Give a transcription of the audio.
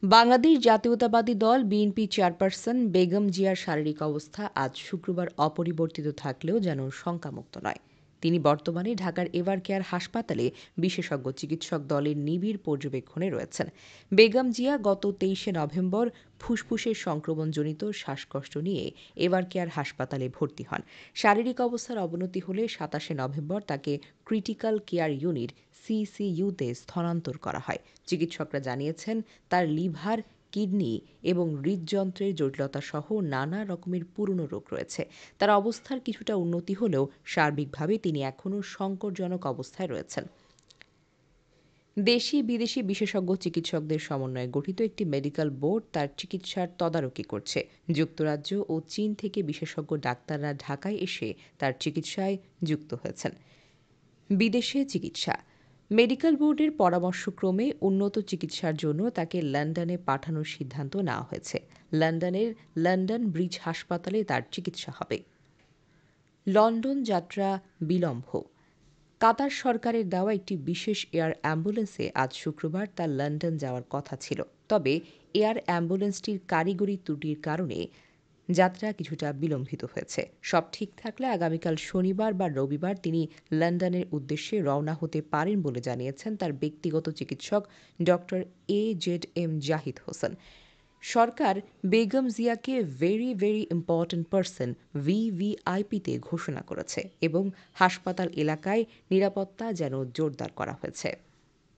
বাংলাদেশ জাতীয়তাবাদী দল BNP chairperson Begum জিয়ার শারীরিক অবস্থা আজ শুক্রবার অপরিবর্তিত থাকলেও যেন শঙ্কামুক্ত নয়। তিনি বর্তমানে ঢাকার এভারকেয়ার হাসপাতালে বিশেষজ্ঞ চিকিৎসক দলের নিবিড় পর্যবেক্ষণে রয়েছেন। বেগম জিয়া গত ২৩শে নভেম্বর ফুসফুসের সংক্রমণজনিত শ্বাসকষ্ট নিয়ে এভারকেয়ার হাসপাতালে ভর্তি হন। শারীরিক অবস্থার অবনতি হলে ২৭শে নভেম্বর তাকে ক্রিটিক্যাল কেয়ার ইউনিট সিসিইউতে স্থানান্তর করা হয়। চিকিৎসকরা জানিয়েছেন তার লিভার, কিডনি এবং হৃদযন্ত্রের জটিলতাসহ নানা রকমের পুরনো রোগ রয়েছে। তার অবস্থার কিছুটা উন্নতি হলেও সার্বিকভাবে তিনি এখনও সংকটজনক অবস্থায় রয়েছেন। দেশি বিদেশি বিশেষজ্ঞ চিকিৎসকদের সমন্বয়ে গঠিত একটি মেডিকেল বোর্ড তার চিকিৎসার তদারকি করছে। যুক্তরাজ্য ও চীন থেকে বিশেষজ্ঞ ডাক্তাররা ঢাকায় এসে তার চিকিৎসায় যুক্ত হয়েছেন। বিদেশে চিকিৎসা মেডিকেল বোর্ডের পরামর্শক্রমে উন্নত চিকিৎসার জন্য তাকে লন্ডনে পাঠানোর সিদ্ধান্ত নেওয়া হয়েছে। লন্ডনের লন্ডন ব্রিজ হাসপাতালে তার চিকিৎসা হবে। লন্ডন যাত্রা বিলম্ব কাতার সরকারের দেওয়া একটি বিশেষ এয়ার অ্যাম্বুলেন্সে আজ শুক্রবার তার লন্ডন যাওয়ার কথা ছিল। তবে এয়ার অ্যাম্বুলেন্সটির কারিগরি ত্রুটির কারণে যাত্রা কিছুটা বিলম্বিত হয়েছে। সব ঠিক থাকলে আগামীকাল শনিবার বা রবিবার তিনি লন্ডনের উদ্দেশ্যে রওনা হতে পারেন বলে জানিয়েছেন তার ব্যক্তিগত চিকিৎসক ডক্টর AZM জাহিদ হোসেন। সরকার বেগম জিয়াকে ভেরি ভেরি ইম্পর্ট্যান্ট পারসন ভিভিআইপিতে ঘোষণা করেছে এবং হাসপাতাল এলাকায় নিরাপত্তা যেন জোরদার করা হয়েছে।